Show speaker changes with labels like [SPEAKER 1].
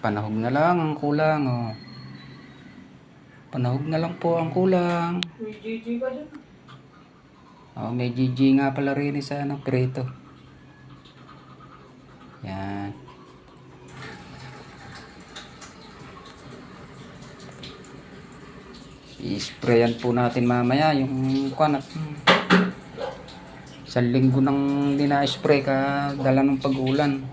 [SPEAKER 1] Panahog na lang ang kulang, oh. Panahog na lang po ang kulang.
[SPEAKER 2] May GG ka dyan.
[SPEAKER 1] Oh, may GG nga pala rin sa ano, prito. Yan. I-sprayan po natin mamaya yung kanat. Sa linggo nang dina-spray ka dala ng pag-ulan.